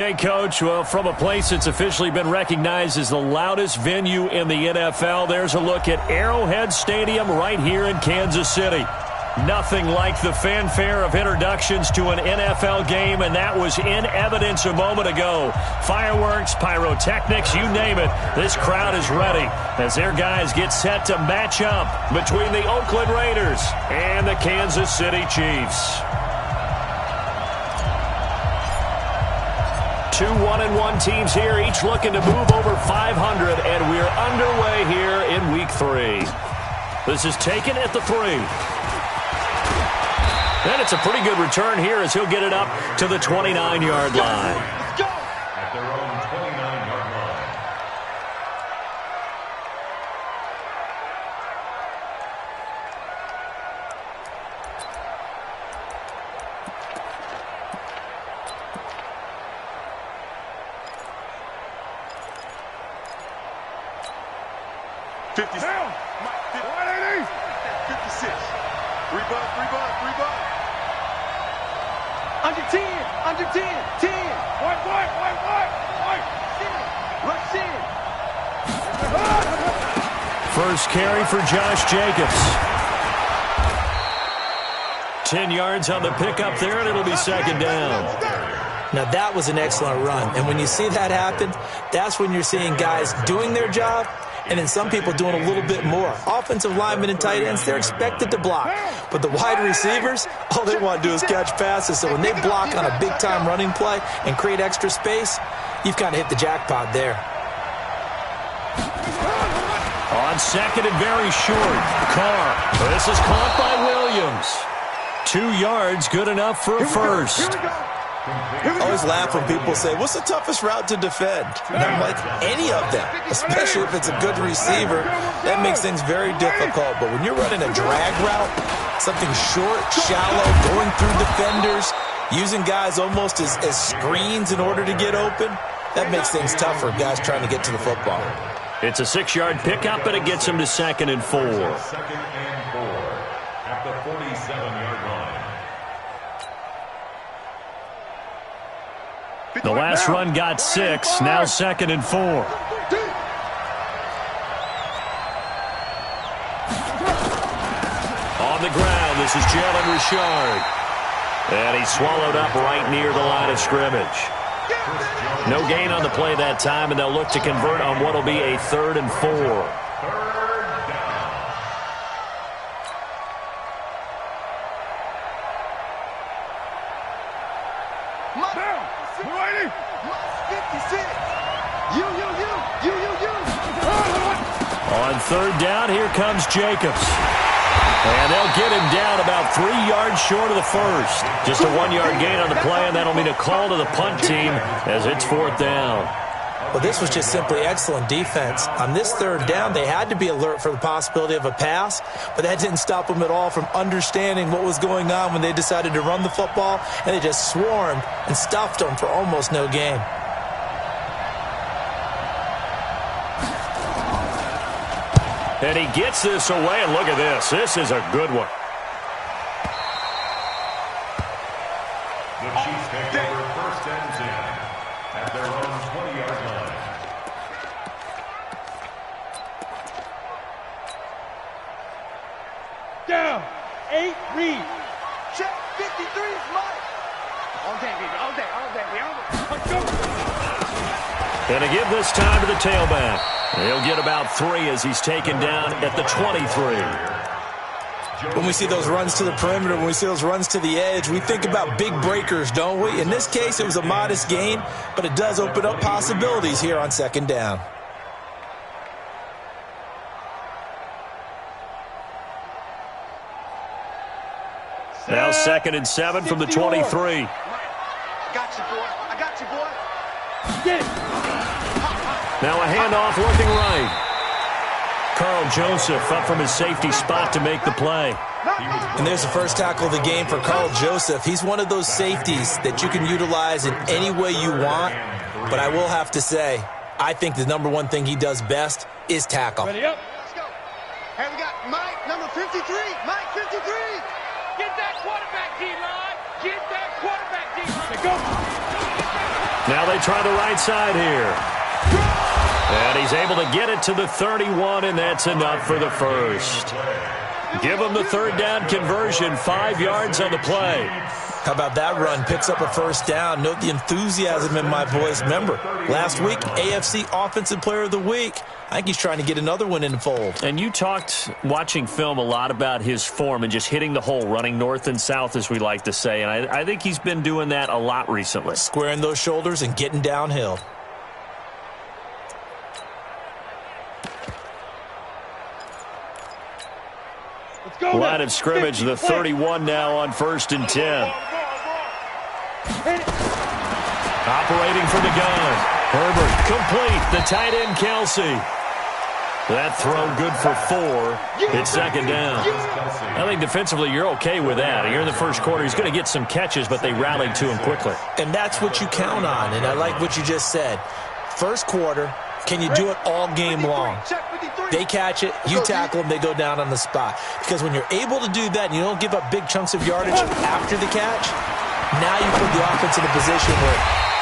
Hey, Coach, well, from a place that's officially been recognized as the loudest venue in the NFL, there's a look at Arrowhead Stadium right here in Kansas City. Nothing like the fanfare of introductions to an NFL game, and that was in evidence a moment ago. Fireworks, pyrotechnics, you name it. This crowd is ready as their guys get set to match up between the Oakland Raiders and the Kansas City Chiefs. Two 1-1 teams here, each looking to move over 500, and we're underway here in Week 3. This is taken at the 3. And it's a pretty good return here as he'll get it up to the 29-yard line. Let's go! At their own 29-yard line. Down. 56. Rebuff. Under 10. 10. White. Rush in. First carry for Josh Jacobs. 10 yards on the pickup there, and it'll be second down. Now, that was an excellent run. And when you see that happen, that's when you're seeing guys doing their job and then some people doing a little bit more. Offensive linemen and tight ends, they're expected to block. But the wide receivers, all they want to do is catch passes. So when they block on a big-time running play and create extra space, you've kind of hit the jackpot there. On second and very short, Carr. This is caught by Williams. 2 yards, good enough for a first. I always laugh when people say, what's the toughest route to defend? And I'm like, any of them, especially if it's a good receiver. That makes things very difficult. But when you're running a drag route, something short, shallow, going through defenders, using guys almost as screens in order to get open, that makes things tough for guys trying to get to the football. It's a 6-yard pickup, and it gets him to 2nd and 4. 2nd and 4 at the 47-yard line. The last run got 6, now 2nd and 4. On the ground, this is Jalen Richard. And he's swallowed up right near the line of scrimmage. No gain on the play that time, and they'll look to convert on what will be a 3rd and 4. On 3rd down, here comes Jacobs. And they'll get him down about 3 yards short of the first. Just a 1-yard gain on the play, and that'll mean a call to the punt team as it's 4th down. Well, this was just simply excellent defense. On this 3rd down, they had to be alert for the possibility of a pass, but that didn't stop them at all from understanding what was going on when they decided to run the football, and they just swarmed and stuffed them for almost no gain. And he gets this away, and look at this. This is a good one. The Chiefs take over 1st and 10 at their own 20-yard line. Down. 8, read. Check. 53 is Mike. All day, baby. Let's go. And to give this time to the tailback. He'll get about 3 as he's taken down at the 23. When we see those runs to the perimeter, when we see those runs to the edge, we think about big breakers, don't we? In this case, it was a modest gain, but it does open up possibilities here on 2nd down. Now 2nd and 7 from the 23. I got you, boy. Get it. Now a handoff looking right. Carl Joseph up from his safety spot to make the play. And there's the first tackle of the game for Carl Joseph. He's one of those safeties that you can utilize in any way you want. But I will have to say, I think the number one thing he does best is tackle. Ready up. Let's go. Hey, we got Mike, number 53. Mike, 53. Get that quarterback, D-line. Get that quarterback, D-line. Go. Now they try the right side here. And he's able to get it to the 31, and that's enough for the first. Give him the third down conversion, 5 yards on the play. How about that run? Picks up a first down. Note the enthusiasm in my voice. Remember, last week, AFC Offensive Player of the Week. I think he's trying to get another one in the fold. And you talked, watching film, a lot about his form and just hitting the hole, running north and south, as we like to say. And I think he's been doing that a lot recently. Squaring those shoulders and getting downhill. Line of scrimmage, the 31 now on 1st and 10. Operating from the gun. Herbert complete. The tight end, Kelsey. That throw good for 4. It's 2nd down. I think defensively you're okay with that. You're in the first quarter. He's going to get some catches, but they rallied to him quickly. And that's what you count on, and I like what you just said. First quarter, can you do it all game long? They catch it, you tackle them, they go down on the spot. Because when you're able to do that and you don't give up big chunks of yardage after the catch, now you put the offense in a position where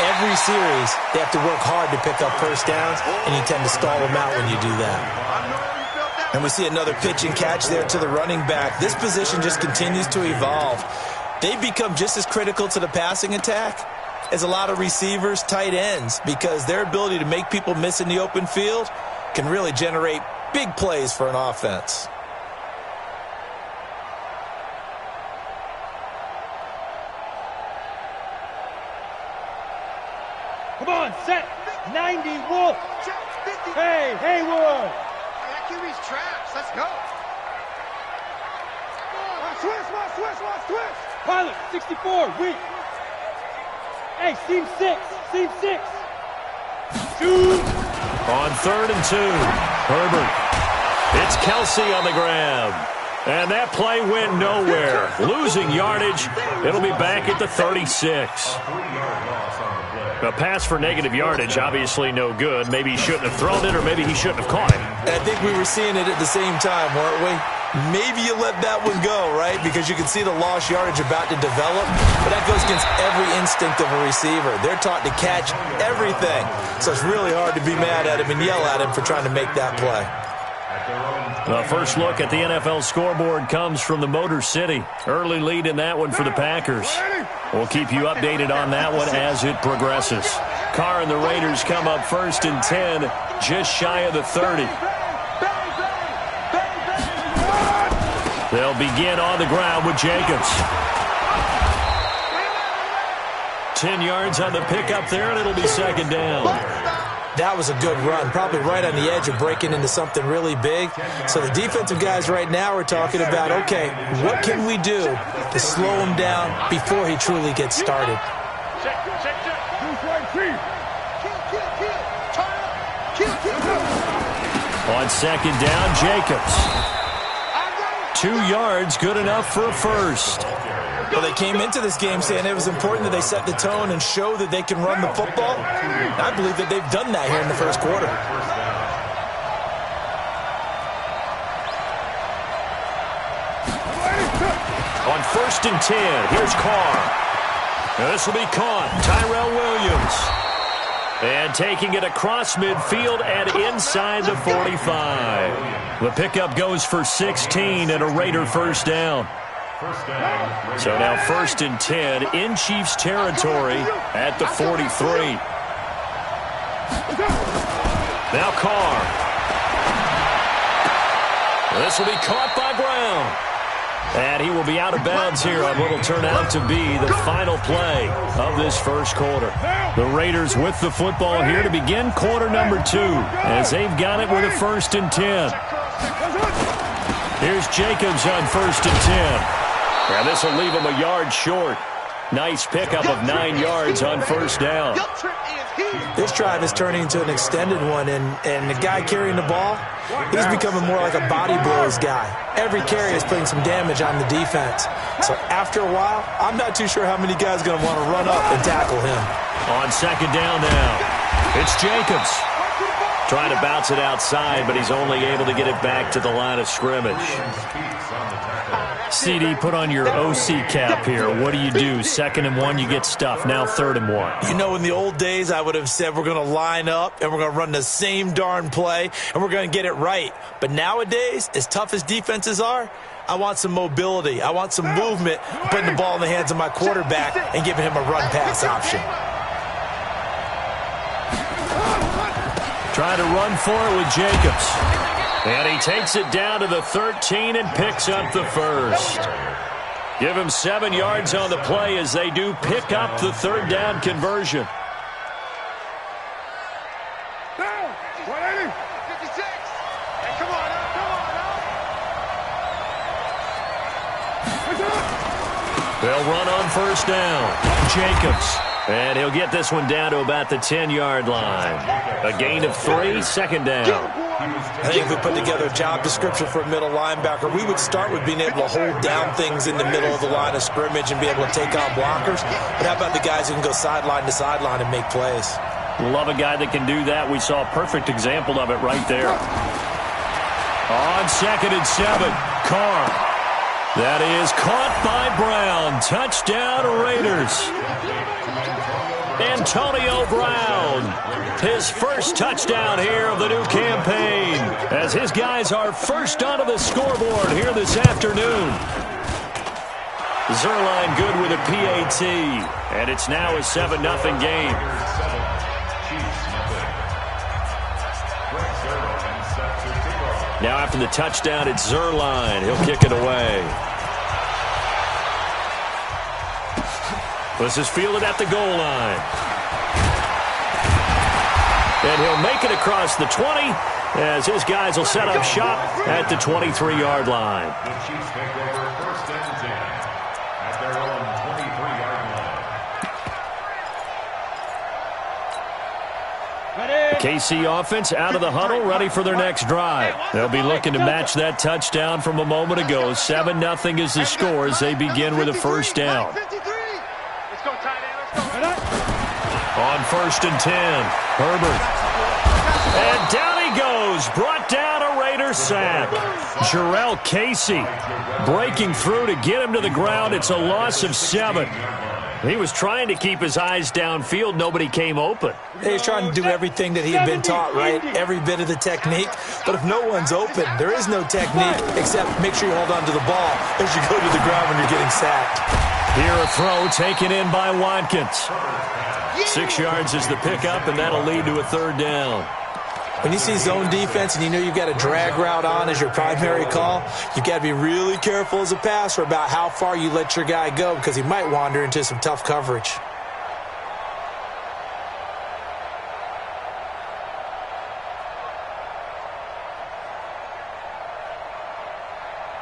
every series they have to work hard to pick up first downs, and you tend to stall them out when you do that. And we see another pitch and catch there to the running back. This position just continues to evolve. They become just as critical to the passing attack as a lot of receivers, tight ends, because their ability to make people miss in the open field can really generate big plays for an offense. Come on, set. 90, Wolf. Hey, Haywood. That QB's trash. Let's go. Switch. Pilot, 64, weak. Hey, seam 6. Shoot. On 3rd and 2, Herbert. It's Kelsey on the grab. And that play went nowhere. Losing yardage. It'll be back at the 36. A pass for negative yardage, obviously no good. Maybe he shouldn't have thrown it, or maybe he shouldn't have caught it. And I think we were seeing it at the same time, weren't we? Maybe you let that one go, right? Because you can see the lost yardage about to develop. But that goes against every instinct of a receiver. They're taught to catch everything. So it's really hard to be mad at him and yell at him for trying to make that play. The first look at the NFL scoreboard comes from the Motor City. Early lead in that one for the Packers. We'll keep you updated on that one as it progresses. Carr and the Raiders come up 1st and 10, just shy of the 30. They'll begin on the ground with Jacobs. 10 yards on the pickup there, and it'll be 2nd down. That was a good run, probably right on the edge of breaking into something really big. So the defensive guys right now are talking about, okay, what can we do to slow him down before he truly gets started? On 2nd down, Jacobs. 2 yards, good enough for a first. Well, they came into this game saying it was important that they set the tone and show that they can run the football. I believe that they've done that here in the first quarter. On 1st and 10, here's Carr. This will be caught. Tyrell Williams. And taking it across midfield and inside the 45. The pickup goes for 16 and a Raider first down. So now 1st and 10 in Chiefs territory at the 43. Now Carr. This will be caught by Brown. And he will be out of bounds here on what will turn out to be the final play of this first quarter. The Raiders with the football here to begin quarter number 2 as they've got it with a 1st and 10. Here's Jacobs on 1st and 10. Now this will leave him a yard short. Nice pickup of 9 yards on 1st down. This drive is turning into an extended one, and the guy carrying the ball, he's becoming more like a body blows guy. Every carry is putting some damage on the defense. So after a while, I'm not too sure how many guys are going to want to run up and tackle him. On 2nd down now, it's Jacobs. Trying to bounce it outside, but he's only able to get it back to the line of scrimmage. CD, put on your OC cap here. What do you do? 2nd and 1, you get stuffed. Now 3rd and 1. You know, in the old days, I would have said we're going to line up and we're going to run the same darn play and we're going to get it right. But nowadays, as tough as defenses are, I want some mobility. I want some movement, putting the ball in the hands of my quarterback and giving him a run-pass option. Trying to run for it with Jacobs. And he takes it down to the 13 and picks up the first. Give him 7 yards on the play as they do pick up the 3rd down conversion. Down. 180. 56. Hey, come on up, come on up. They'll run on 1st down. Jacobs. And he'll get this one down to about the 10-yard line. A gain of 3, 2nd down. I think if we put together a job description for a middle linebacker, we would start with being able to hold down things in the middle of the line of scrimmage and be able to take on blockers. But how about the guys who can go sideline to sideline and make plays? Love a guy that can do that. We saw a perfect example of it right there. On 2nd and 7, Carr. That is caught by Brown. Touchdown, Raiders. Antonio Brown, his first touchdown here of the new campaign, as his guys are first onto the scoreboard here this afternoon. Zerline good with a PAT, and it's now a 7-0 game. Now after the touchdown, it's Zerline. He'll kick it away. This is fielded at the goal line. And he'll make it across the 20 as his guys will set up shop at the 23-yard line. The Chiefs take over 1st and 10 at their own 23-yard line. The KC offense out of the huddle, ready for their next drive. They'll be looking to match that touchdown from a moment ago. 7-0 is the score as they begin with a 1st down. On 1st and 10, Herbert. And down he goes, brought down a Raider sack. Jarrell Casey breaking through to get him to the ground. It's a loss of 7. He was trying to keep his eyes downfield. Nobody came open. He's trying to do everything that he had been taught, right? Every bit of the technique. But if no one's open, there is no technique except make sure you hold on to the ball as you go to the ground when you're getting sacked. Here a throw taken in by Watkins. 6 yards is the pickup, and that'll lead to a 3rd down. When you see zone defense and you know you've got a drag route on as your primary call, you've got to be really careful as a passer about how far you let your guy go because he might wander into some tough coverage.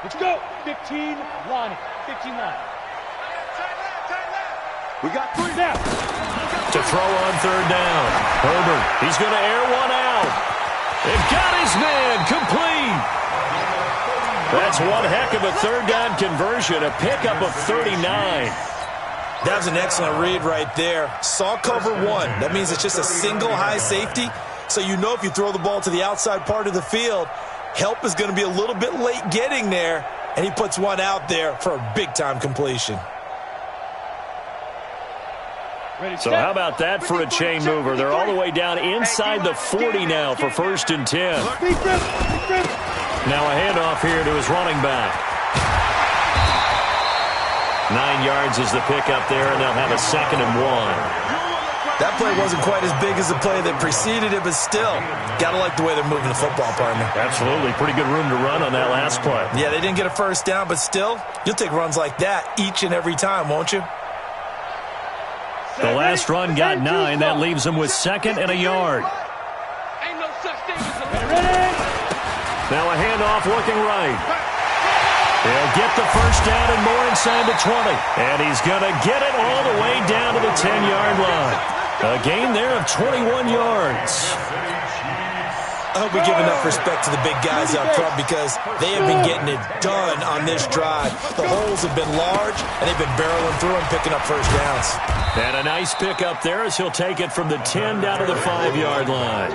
Let's go. 15 line. 15 line. We got 3 now. To throw on 3rd down. Herbert, he's going to air one out. And got his man complete. That's one heck of a 3rd down conversion, a pickup of 39. That was an excellent read right there. Saw cover 1. That means it's just a single high safety. So you know if you throw the ball to the outside part of the field, help is going to be a little bit late getting there. And he puts one out there for a big-time completion. So how about that for a chain mover? They're all the way down inside the 40 now for 1st and 10. Now a handoff here to his running back. 9 yards is the pickup there, and they'll have a 2nd and 1. That play wasn't quite as big as the play that preceded it, but still, got to like the way they're moving the football, partner. Absolutely. Pretty good room to run on that last play. Yeah, they didn't get a 1st down, but still, you'll take runs like that each and every time, won't you? The last run got 9. That leaves them with 2nd and a yard. Now a handoff looking right. He'll get the 1st down and more inside the 20. And he's going to get it all the way down to the 10-yard line. A gain there of 21 yards. I hope we give enough respect to the big guys up front because they have been getting it done on this drive. The holes have been large, and they've been barreling through and picking up 1st downs. And a nice pickup there as he'll take it from the 10 down to the 5-yard line.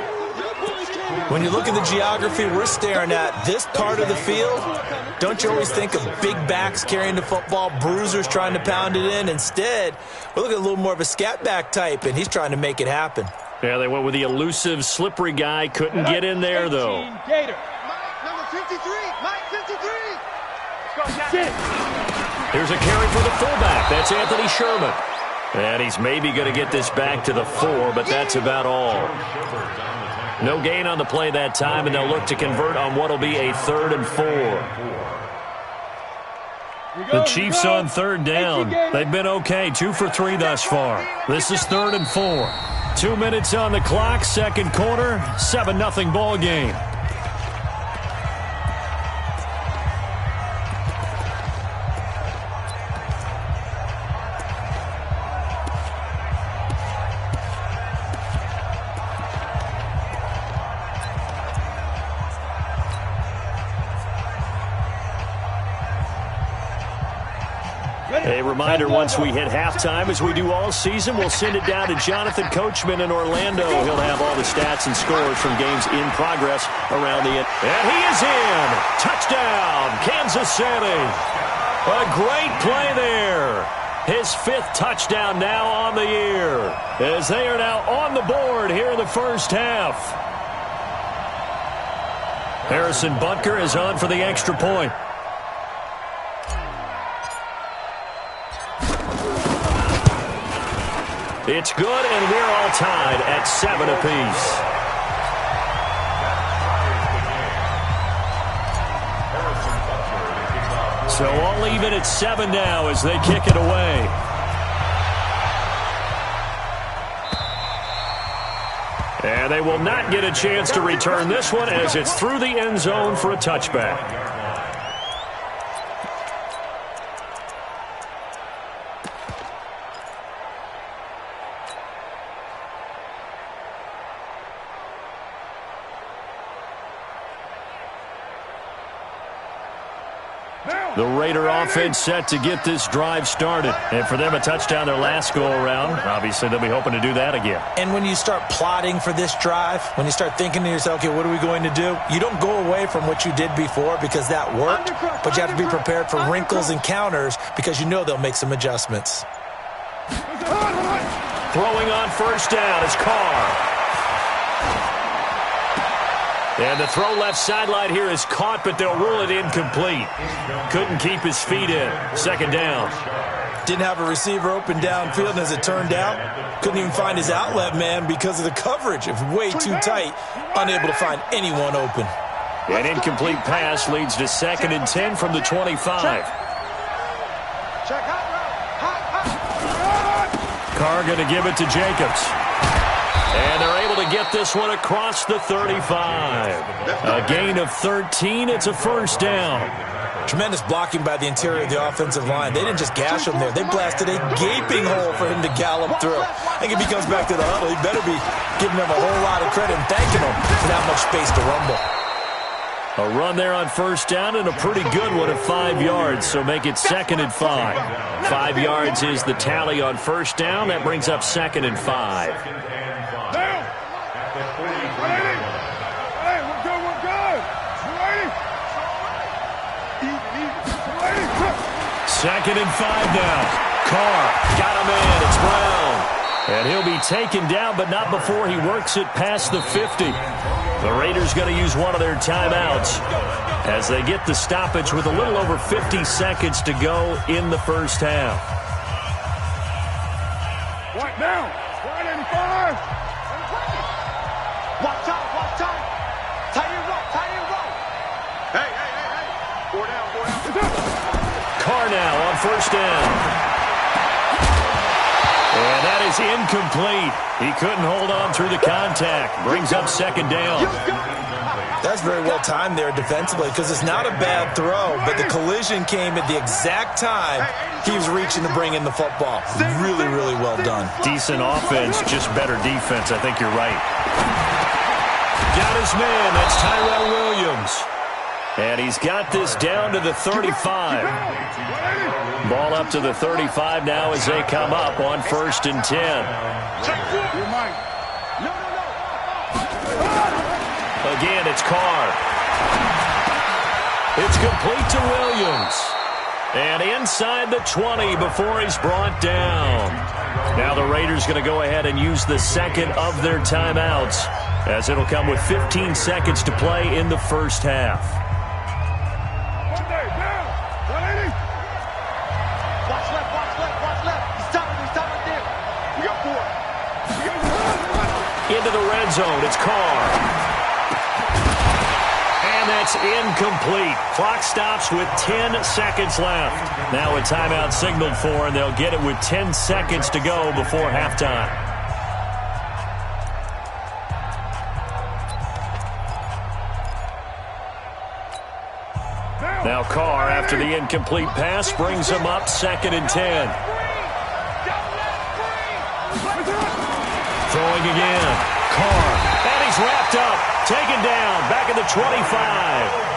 When you look at the geography we're staring at, this part of the field Don't you always think of big backs carrying the football, bruisers trying to pound it in? Instead, we're looking at a little more of a scat back type, and he's trying to make it happen. Yeah, they went with the elusive, slippery guy. Couldn't get in there, though. Gator. Mike, number 53. Mike, 53. Here's a carry for the fullback. That's Anthony Sherman. And he's maybe going to get this back to the 4, but that's about all. No gain on the play that time, and they'll look to convert on what will be a 3rd and 4. The Chiefs on 3rd down. They've been okay, 2 for 3 thus far. This is 3rd and 4. 2 minutes on the clock, second quarter, 7-0 ball game. A reminder, once we hit halftime, as we do all season, we'll send it down to Jonathan Coachman in Orlando. He'll have all the stats and scores from games in progress around the end. And he is in. Touchdown, Kansas City. A great play there. His 5th touchdown now on the year, as they are now on the board here in the first half. Harrison Butker is on for the extra point. It's good, and we're all tied at 7 apiece. So all even at 7 now as they kick it away. And they will not get a chance to return this one as it's through the end zone for a touchback. The Raider offense set to get this drive started. And for them, a touchdown their last go-around. Obviously, they'll be hoping to do that again. And when you start plotting for this drive, when you start thinking to yourself, okay, what are we going to do? You don't go away from what you did before because that worked, but you have to be prepared for wrinkles and counters because you know they'll make some adjustments. Throwing on first down is Carr. And the throw left sideline here is caught, but they'll rule it incomplete. Couldn't keep his feet in. Second down. Didn't have a receiver open downfield, and as it turned out, couldn't even find his outlet man because of the coverage. It was way too tight, unable to find anyone open. An incomplete pass leads to 2nd and 10 from the 25. Carr going to give it to Jacobs. And they're able to get this one across the 35. A gain of 13. It's a first down. Tremendous blocking by the interior of the offensive line. They didn't just gash him there. They blasted a gaping hole for him to gallop through. I think if he comes back to the huddle, he better be giving them a whole lot of credit and thanking them for that much space to rumble. A run there on first down and a pretty good one of 5 yards, so make it 2nd and 5. 5 yards is the tally on first down. That brings up 2nd and 5. Second and 5 now. Carr got him in. It's Brown. And he'll be taken down, but not before he works it past the 50. The Raiders going to use one of their timeouts as they get the stoppage with a little over 50 seconds to go in the first half. Right down. 185. Watch out. Watch out. Tie it up. Tie it up. Hey. 4 down. Carr now on first down. And that is incomplete. He couldn't hold on through the contact. Brings up 2nd down. That's very well timed there defensively because it's not a bad throw, but the collision came at the exact time he was reaching to bring in the football. Really, really well done. Decent offense, just better defense. I think you're right. Got his man. That's Tyrell Williams. And he's got this down to the 35. Ball up to the 35 now as they come up on 1st and 10. Again, it's Carr. It's complete to Williams. And inside the 20 before he's brought down. Now the Raiders going to go ahead and use the second of their timeouts, as it'll come with 15 seconds to play in the first half. Watch left, watch left, watch left. He's stopping right there. We got 4. Into the red zone, it's Carr. And that's incomplete. Clock stops with 10 seconds left. Now a timeout signaled for, and they'll get it with 10 seconds to go before halftime. Now Carr, after the incomplete pass, brings him up 2nd and 10. Throwing again. Carr. And he's wrapped up. Taken down. Back at the 25.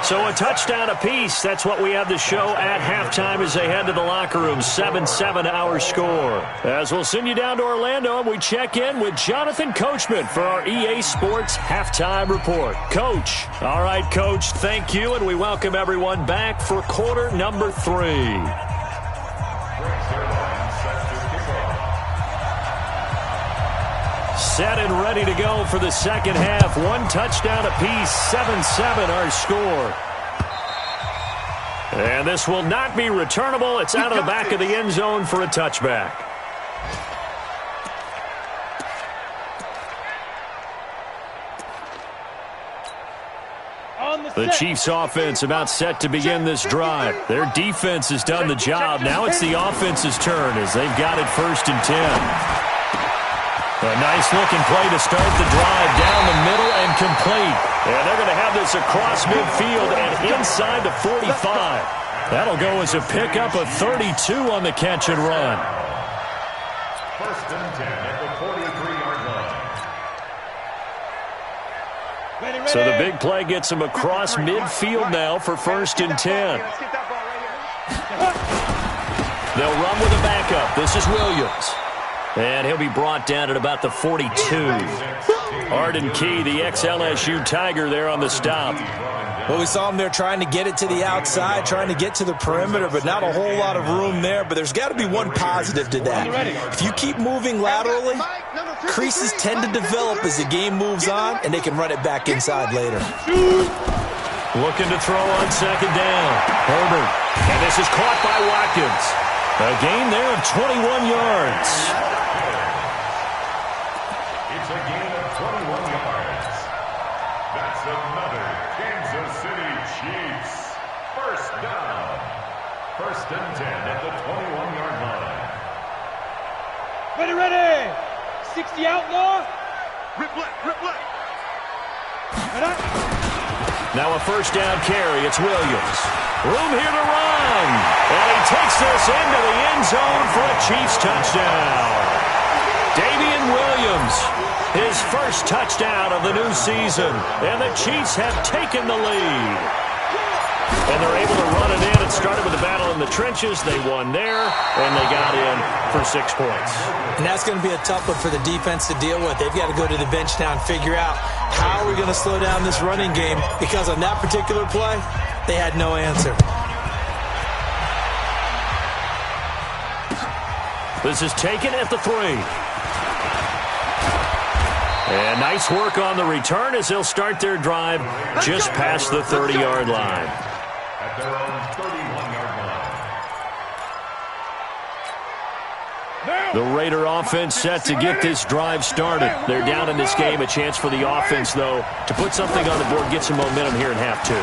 So a touchdown apiece. That's what we have to show at halftime as they head to the locker room. 7-7 our score. As we'll send you down to Orlando, and we check in with Jonathan Coachman for our EA Sports Halftime Report. Coach. All right, Coach, thank you, and we welcome everyone back for quarter number 3. Set and ready to go for the second half. 1 touchdown apiece, 7-7 our score. And this will not be returnable. It's out of the back of the end zone for a touchback. The Chiefs offense about set to begin this drive. Their defense has done the job. Now it's the offense's turn as they've got it 1st and 10. A nice-looking play to start the drive down the middle and complete. And they're going to have this across midfield and inside the 45. That'll go as a pickup of 32 on the catch and run. 1st and 10 at the 43-yard line. So the big play gets him across midfield now for 1st and 10. They'll run with a backup. This is Williams. And he'll be brought down at about the 42. Arden Key, the ex-LSU Tiger, there on the stop. Well, we saw him there trying to get it to the outside, trying to get to the perimeter, but not a whole lot of room there. But there's got to be one positive to that. If you keep moving laterally, creases tend to develop as the game moves on, and they can run it back inside later. Looking to throw on 2nd down. Herbert. And this is caught by Watkins. A gain there of 21 yards. It's a gain of 21 yards. That's another Kansas City Chiefs. 1st down. 1st and 10 at the 21-yard line. Ready. 60 outlaw. Rip left. Now a 1st down carry. It's Williams. Room here to run. And he takes this into the end zone for a Chiefs touchdown. Damian Williams, his 1st touchdown of the new season. And the Chiefs have taken the lead. And they're able to run it in. It started with a battle in the trenches. They won there, and they got in for 6 points. And that's going to be a tough one for the defense to deal with. They've got to go to the bench now and figure out how are we going to slow down this running game, because on that particular play, they had no answer. This is taken at the 3. And nice work on the return as they'll start their drive just past the 30-yard line. At their own 31-yard line. The Raider offense set to get this drive started. They're down in this game. A chance for the offense, though, to put something on the board, get some momentum here in half 2.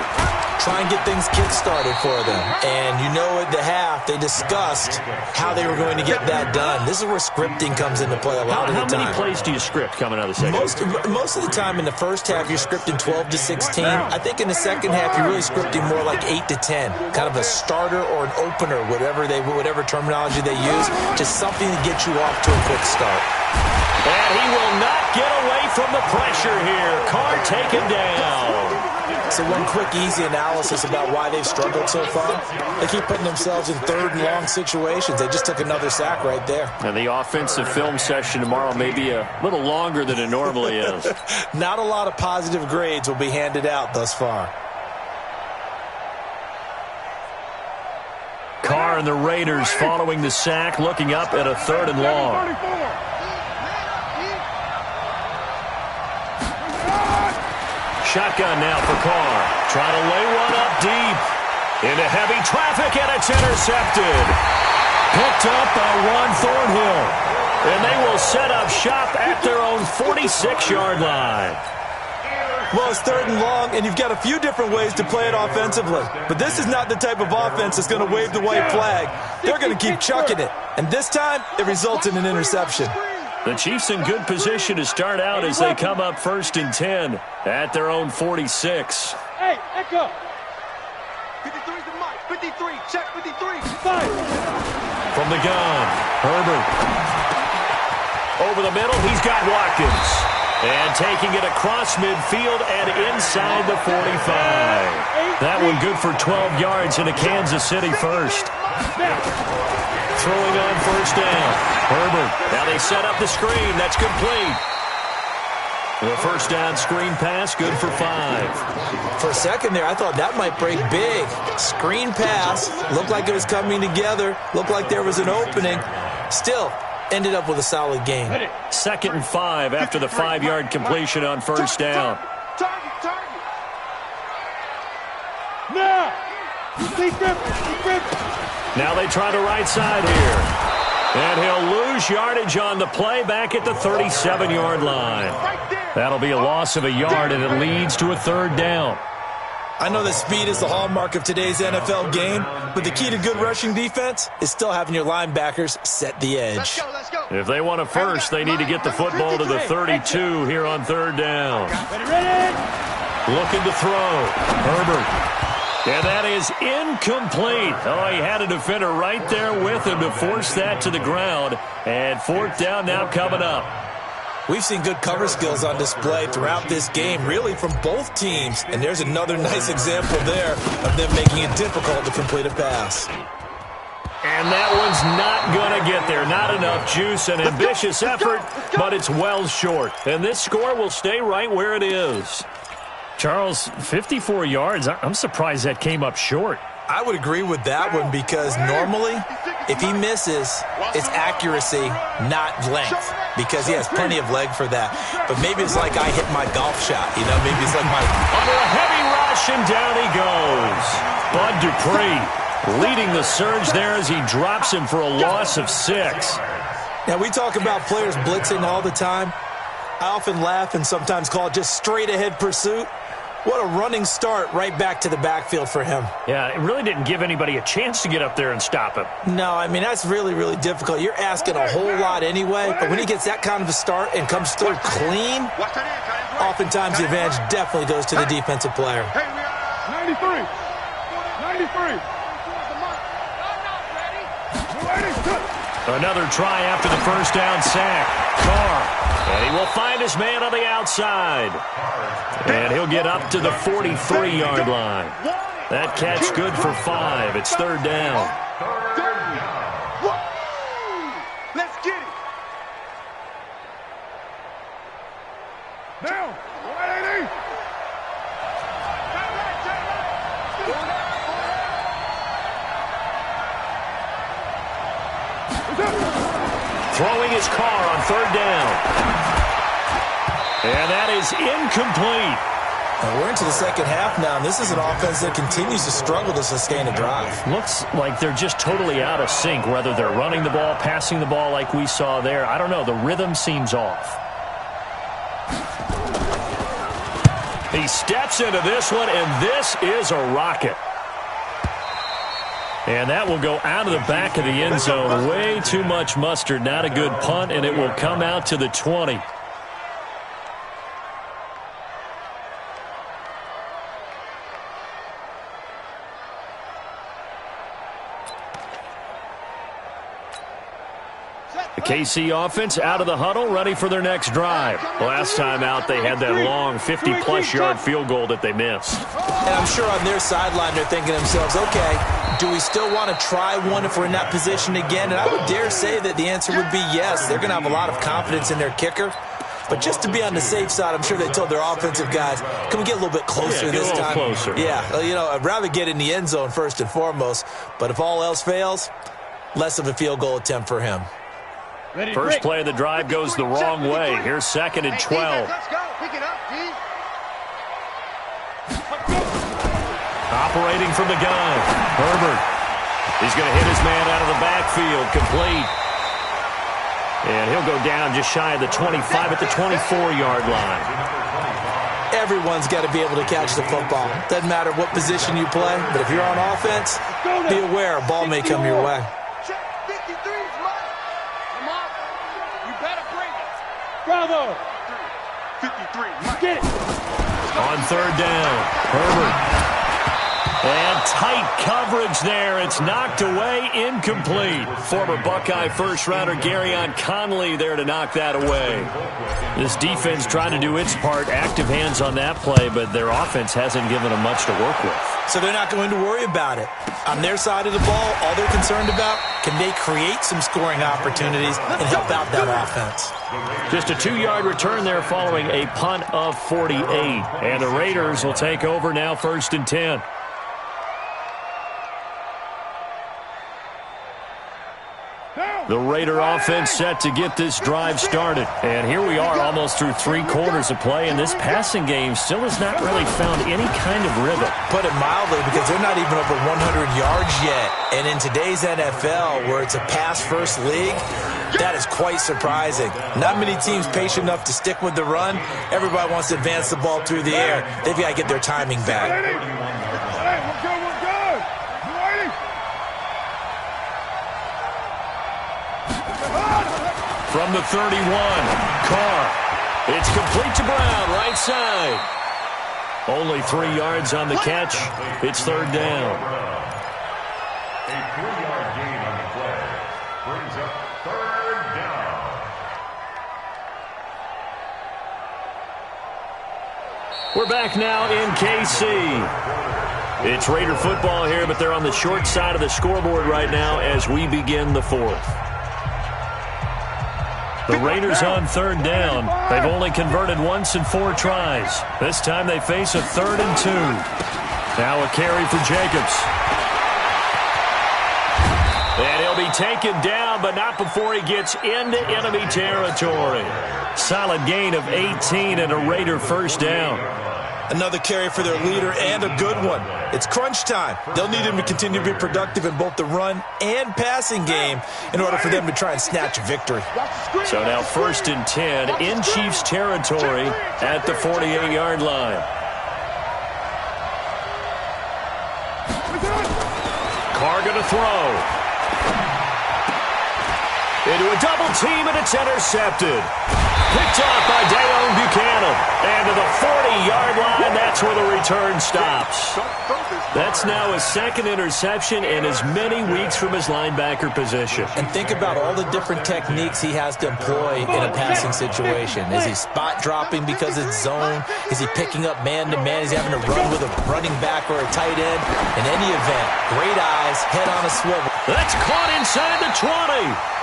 Try and get things kick-started for them. And you know at the half, they discussed how they were going to get that done. This is where scripting comes into play a lot of the time. How many plays do you script coming out of the second? Most of the time in the first half, you're scripting 12 to 16. I think in the second half, you're really scripting more like 8 to 10. Kind of a starter or an opener, whatever terminology they use. Just something to get you off to a quick start. And he will not get away from the pressure here. Carr taken down. So one quick, easy analysis about why they've struggled so far. They keep putting themselves in third and long situations. They just took another sack right there. And the offensive film session tomorrow may be a little longer than it normally is. Not a lot of positive grades will be handed out thus far. Carr and the Raiders following the sack, looking up at a 3rd and long. Shotgun now for Carr. Trying to lay one up deep. Into heavy traffic, and it's intercepted. Picked up by Juan Thornhill. And they will set up shop at their own 46-yard line. Well, it's 3rd and long, and you've got a few different ways to play it offensively. But this is not the type of offense that's going to wave the white flag. They're going to keep chucking it. And this time, it results in an interception. The Chiefs in good position to start out as they come up 1st and 10 at their own 46. Hey, echo. 53's the mic. 53. Check 53. Five. From the gun, Herbert. Over the middle, he's got Watkins. And taking it across midfield and inside the 45. That one good for 12 yards into Kansas City first. Throwing on 1st down. Herbert. Now they set up the screen. That's complete. The 1st down screen pass, good for 5. For a second there, I thought that might break big. Screen pass. Looked like it was coming together. Looked like there was an opening. Still, ended up with a solid game. 2nd and 5 after the 5-yard completion on 1st down. Target. Now. Keep grip. Now they try the right side here. And he'll lose yardage on the play back at the 37-yard line. That'll be a loss of a yard, and it leads to a 3rd down. I know that speed is the hallmark of today's NFL game, but the key to good rushing defense is still having your linebackers set the edge. Let's go. If they want a first, they need to get the football to the 32 here on 3rd down. Ready. Looking to throw. Herbert. And that is incomplete. Oh, he had a defender right there with him to force that to the ground. And 4th down now coming up. We've seen good cover skills on display throughout this game, really from both teams. And there's another nice example there of them making it difficult to complete a pass. And that one's not going to get there. Not enough juice, an ambitious effort, but it's well short. And this score will stay right where it is. Charles, 54 yards. I'm surprised that came up short. I would agree with that one because normally, if he misses, it's accuracy, not length, because he has plenty of leg for that. But maybe it's like I hit my golf shot, you know? Maybe it's like my... Under a heavy rush, and down he goes. Bud Dupree leading the surge there as he drops him for a loss of 6. Now, we talk about players blitzing all the time. I often laugh and sometimes call it just straight-ahead pursuit. What a running start right back to the backfield for him. Yeah, it really didn't give anybody a chance to get up there and stop him. No, I mean, that's really, really difficult. You're asking a whole lot anyway, but when he gets that kind of a start and comes through clean, oftentimes the advantage definitely goes to the defensive player. 93. Another try after the 1st down sack. Carr. And he will find his man on the outside. And he'll get up to the 43-yard line. That catch good for 5. It's 3rd down. Let's get it. Down. 180. Throwing his Carr on 3rd down. And that is incomplete. And we're into the second half now, and this is an offense that continues to struggle to sustain a drive. Looks like they're just totally out of sync, whether they're running the ball, passing the ball like we saw there. I don't know. The rhythm seems off. He steps into this one, and this is a rocket. And that will go out of the back of the end zone. Way too much mustard. Not a good punt, and it will come out to the 20. The KC offense out of the huddle, ready for their next drive. Last time out, they had that long 50-plus yard field goal that they missed. And I'm sure on their sideline they're thinking to themselves, okay, do we still want to try one if we're in that position again? And I would dare say that the answer would be yes. They're going to have a lot of confidence in their kicker. But just to be on the safe side, I'm sure they told their offensive guys, can we get a little bit closer this time? Closer. Yeah, you know, I'd rather get in the end zone first and foremost. But if all else fails, less of a field goal attempt for him. First play of the drive goes the wrong way. Here's 2nd and 12. Let's go. Pick it up, D. Operating from the gun. Herbert. He's going to hit his man out of the backfield. Complete. And he'll go down just shy of the 25 at the 24-yard line. Everyone's got to be able to catch the football. Doesn't matter what position you play, but if you're on offense, be aware a ball may come your way. Check 53 is mine. Come on. You better bring it. Bravo. 53, Mike. Get it. On 3rd down, Herbert. And tight coverage there. It's knocked away, incomplete. Former Buckeye first-rounder Garyon Conley there to knock that away. This defense trying to do its part, active hands on that play, but their offense hasn't given them much to work with. So they're not going to worry about it. On their side of the ball, all they're concerned about, can they create some scoring opportunities and help out that offense? Just a 2-yard return there following a punt of 48. And the Raiders will take over now 1st and 10. The Raider offense set to get this drive started. And here we are almost through 3 quarters of play, and this passing game still has not really found any kind of rhythm. Put it mildly, because they're not even over 100 yards yet. And in today's NFL, where it's a pass-first league, that is quite surprising. Not many teams patient enough to stick with the run. Everybody wants to advance the ball through the air. They've got to get their timing back. From the 31, Carr. It's complete to Brown, right side. Only 3 yards on the catch. It's 3rd down. A 3-yard gain on the play brings up 3rd down. We're back now in KC. It's Raider football here, but they're on the short side of the scoreboard right now as we begin the 4th. The Raiders on 3rd down. They've only converted once in 4 tries. This time they face a 3rd and 2. Now a carry for Jacobs. And he'll be taken down, but not before he gets into enemy territory. Solid gain of 18 and a Raider 1st down. Another carry for their leader and a good one. It's crunch time. They'll need him to continue to be productive in both the run and passing game in order for them to try and snatch a victory. So now 1st and 10 in Chiefs territory at the 48-yard line. Carr going to throw. Into a double team, and it's intercepted. Picked off by Dayon Buchanan. And to the 40-yard line, that's where the return stops. That's now his 2nd interception in as many weeks from his linebacker position. And think about all the different techniques he has to employ in a passing situation. Is he spot dropping because it's zone? Is he picking up man-to-man? Is he having to run with a running back or a tight end? In any event, great eyes, head on a swivel. That's caught inside the 20.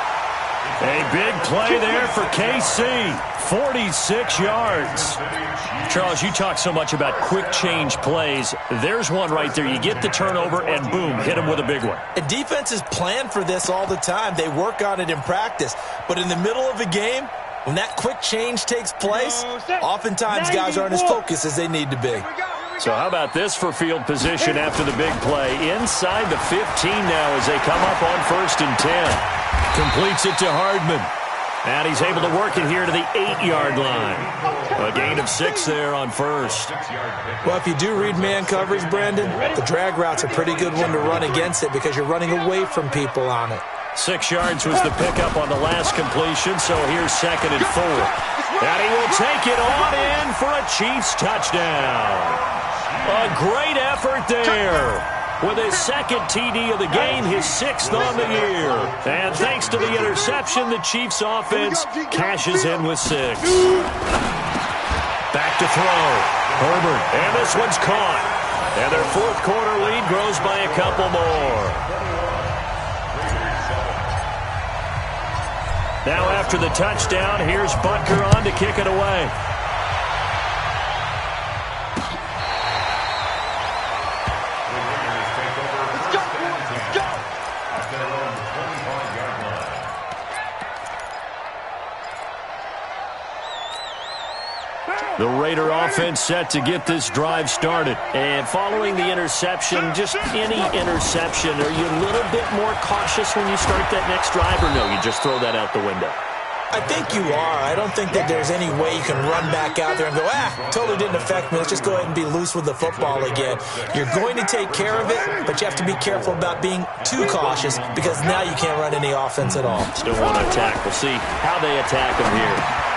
A big play there for KC. 46 yards. Charles, you talk so much about quick change plays. There's one right there. You get the turnover, and boom, hit him with a big one. And defenses plan for this all the time. They work on it in practice. But in the middle of a game, when that quick change takes place, oftentimes guys aren't as focused as they need to be. So how about this for field position after the big play? Inside the 15 now as they come up on 1st and 10. Completes it to Hardman. And he's able to work it here to the 8-yard line. A gain of 6 there on 1st. Well, if you do read man coverage, Brandon, the drag route's a pretty good one to run against it because you're running away from people on it. 6 yards was the pickup on the last completion, so here's 2nd and 4. And he will take it on in for a Chiefs touchdown. A great effort there. with his second TD of the game, his 6th on the year. And thanks to the interception, the Chiefs offense cashes in with 6. Back to throw. Herbert, and this one's caught. And their 4th quarter lead grows by a couple more. Now after the touchdown, here's Butker on to kick it away. The Raider offense set to get this drive started. And following the interception, just any interception, are you a little bit more cautious when you start that next drive, or no, you just throw that out the window? I think you are. I don't think that there's any way you can run back out there and go, totally didn't affect me. Let's just go ahead and be loose with the football again. You're going to take care of it, but you have to be careful about being too cautious because now you can't run any offense at all. Still want to attack. We'll see how they attack him here.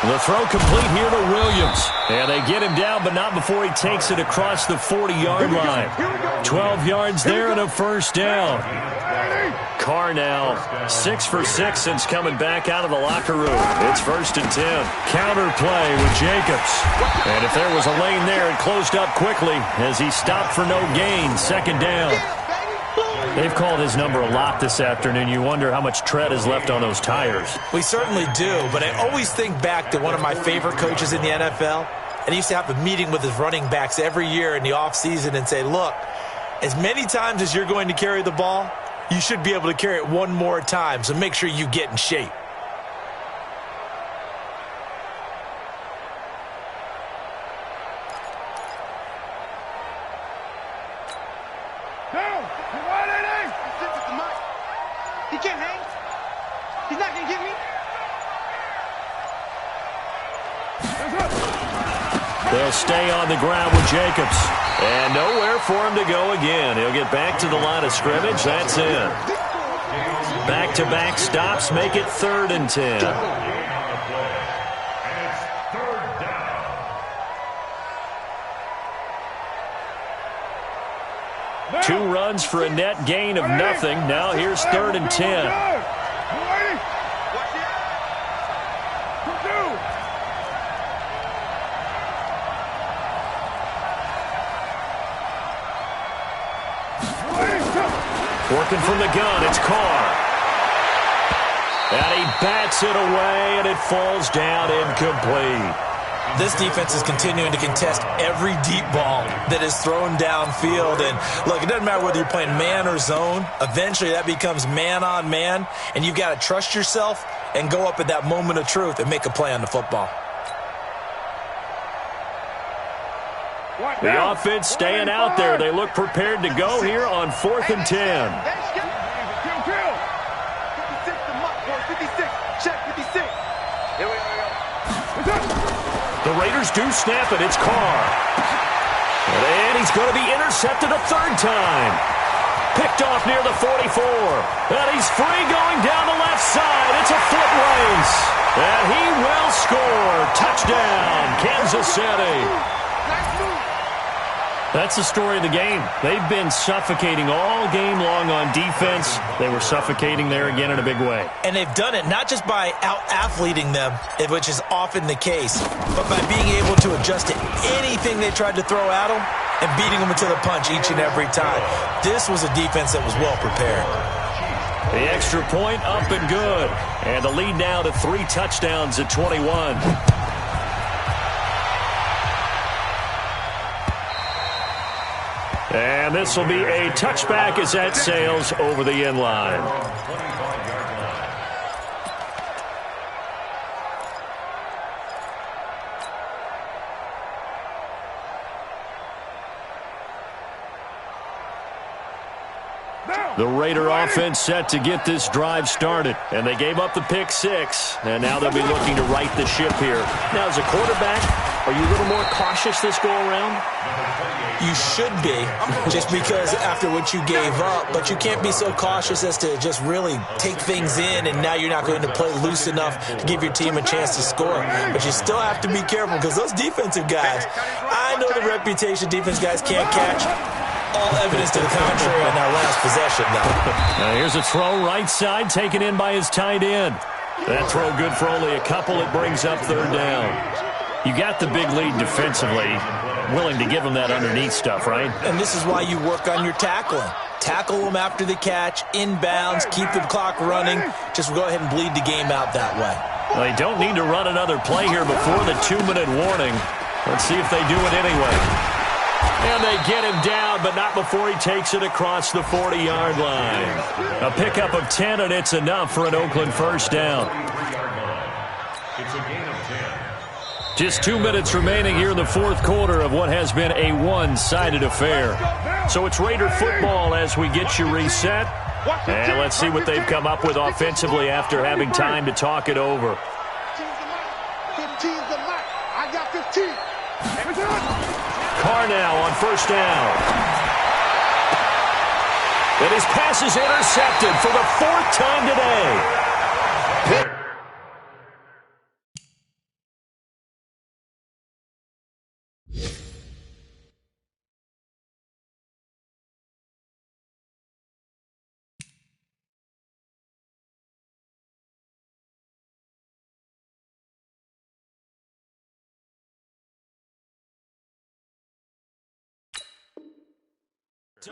The throw complete here to Williams. And they get him down, but not before he takes it across the 40-yard line. 12 yards there and a first down. Carr now 6 for 6 since coming back out of the locker room. It's 1st and 10. Counter play with Jacobs. And if there was a lane there, it closed up quickly as he stopped for no gain. 2nd down. They've called his number a lot this afternoon. You wonder how much tread is left on those tires. We certainly do, but I always think back to one of my favorite coaches in the NFL. And he used to have a meeting with his running backs every year in the offseason and say, look, as many times as you're going to carry the ball, you should be able to carry it one more time, so make sure you get in shape. He can't hang. He's not going to get me. They'll stay on the ground with Jacobs. And nowhere for him to go again. He'll get back to the line of scrimmage. That's it. Back-to-back stops make it 3rd and 10. Two runs for a net gain of nothing. Now here's 3rd and 10. Working from the gun, it's Carr. And he bats it away, and it falls down incomplete. This defense is continuing to contest every deep ball that is thrown downfield. And, look, it doesn't matter whether you're playing man or zone. Eventually, that becomes man-on-man, and you've got to trust yourself and go up at that moment of truth and make a play on the football. The offense staying out there. They look prepared to go here on 4th and 10. The Raiders do snap it. It's Carr. And he's going to be intercepted a 3rd time. Picked off near the 44. And he's free going down the left side. It's a foot race. And he will score. Touchdown, Kansas City. That's the story of the game. They've been suffocating all game long on defense. They were suffocating there again in a big way. And they've done it not just by out-athleting them, which is often the case, but by being able to adjust to anything they tried to throw at them and beating them into the punch each and every time. This was a defense that was well prepared. The extra point up and good. And the lead now to 3 touchdowns at 21. And this will be a touchback as that sails over the end line. The Raider offense set to get this drive started. And they gave up the pick 6. And now they'll be looking to right the ship here. Now, as a quarterback, are you a little more cautious this go-around? You should be, just because after what you gave up. But you can't be so cautious as to just really take things in, and now you're not going to play loose enough to give your team a chance to score. But you still have to be careful because those defensive guys, I know the reputation defense guys can't catch. all evidence to the contrary on that last possession, though. Now here's a throw right side, taken in by his tight end. That throw good for only a couple. It brings up third down. You got the big lead defensively. Willing to give him that underneath stuff, right? And this is why you work on your tackling. Tackle them after the catch, inbounds, keep the clock running. Just go ahead and bleed the game out that way. Well, they don't need to run another play here before the 2-minute warning. Let's see if they do it anyway. And they get him down, but not before he takes it across the 40-yard line. A pickup of 10, and it's enough for an Oakland first down. It's a gain of 10. Just 2 minutes remaining here in the fourth quarter of what has been a one-sided affair. So it's Raider football as we get you reset. And let's see what they've come up with offensively after having time to talk it over. 15's the mark. I got 15. Carr now on first down. And his pass is intercepted for the fourth time today.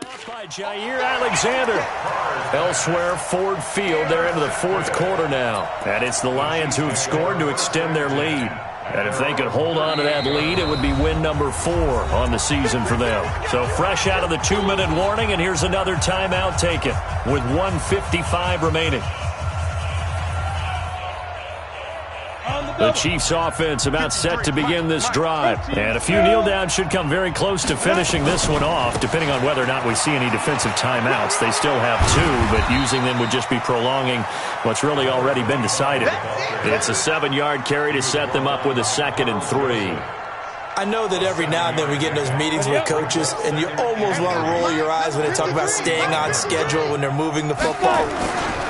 Off by Jair Alexander. Elsewhere, Ford Field. They're into the fourth quarter now. And it's the Lions who have scored to extend their lead. And if they could hold on to that lead, it would be win number 4 on the season for them. So fresh out of the 2-minute warning, and here's another timeout taken with 1:55 remaining. The Chiefs offense about set to begin this drive. And a few kneel downs should come very close to finishing this one off, depending on whether or not we see any defensive timeouts. They still have 2, but using them would just be prolonging what's really already been decided. It's a 7-yard carry to set them up with a 2nd and 3. I know that every now and then we get in those meetings with coaches, and you almost want to roll your eyes when they talk about staying on schedule when they're moving the football.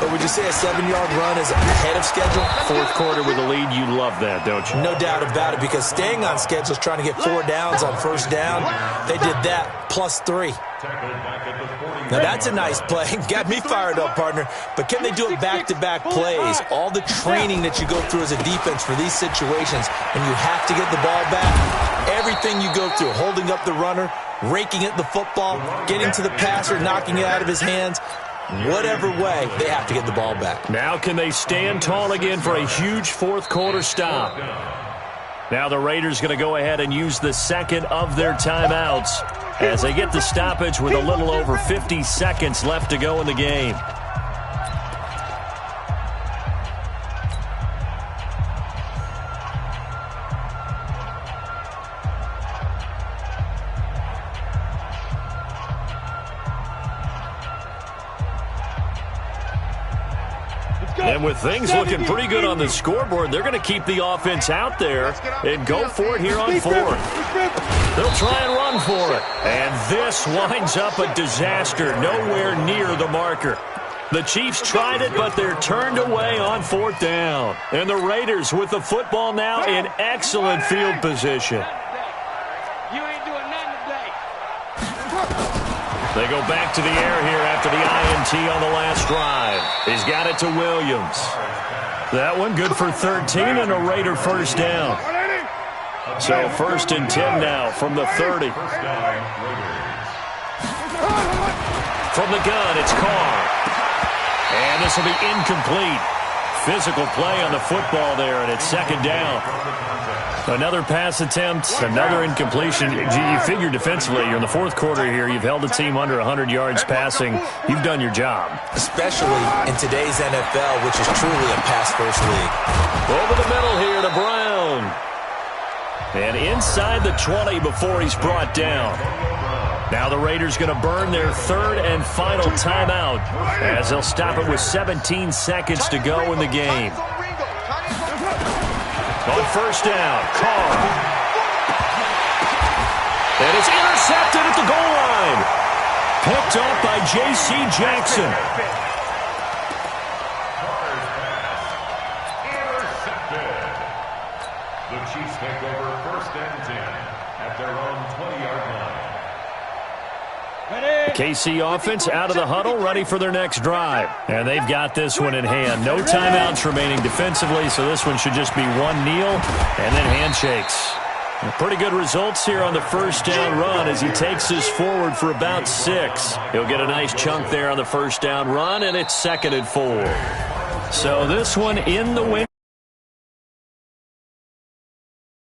But would you say a 7-yard run is ahead of schedule? Fourth quarter with a lead, you love that, don't you? No doubt about it, because staying on schedule is trying to get 4 downs on first down. They did that plus 3. Now that's a nice play. Got me fired up, partner. But can they do it back-to-back plays? All the training that you go through as a defense for these situations, when you have to get the ball back, everything you go through, holding up the runner, raking at the football, getting to the passer, knocking it out of his hands, whatever way, they have to get the ball back. Now can they stand tall again for a huge fourth quarter stop? Now the Raiders going to go ahead and use the second of their timeouts as they get the stoppage with a little over 50 seconds left to go in the game. And with things looking pretty good on the scoreboard, they're going to keep the offense out there and go for it here on 4th. They'll try and run for it. And this winds up a disaster, nowhere near the marker. The Chiefs tried it, but they're turned away on 4th down. And the Raiders with the football now in excellent field position. They go back to the air here after the INT on the last drive. He's got it to Williams. That one good for 13 and a Raider first down. So 1st and 10 now from the 30. From the gun, it's Carr. And this will be incomplete. Physical play on the football there, and it's 2nd down. Another pass attempt, another incompletion. You figure defensively, you're in the fourth quarter here. You've held the team under 100 yards passing. You've done your job. Especially in today's NFL, which is truly a pass-first league. Over the middle here to Brown. And inside the 20 before he's brought down. Now the Raiders going to burn their 3rd and final timeout as they'll stop it with 17 seconds to go in the game. On first down, Carr. And it's intercepted at the goal line. Picked off by J.C. Jackson. Intercepted. The Chiefs take over 1st and 10 at their own 20-yard line. The KC offense out of the huddle, ready for their next drive. And they've got this one in hand. No timeouts remaining defensively, so this one should just be one kneel and then handshakes. Pretty good results here on the first down run as he takes us forward for about 6. He'll get a nice chunk there on the first down run, and it's 2nd and 4. So this one in the win.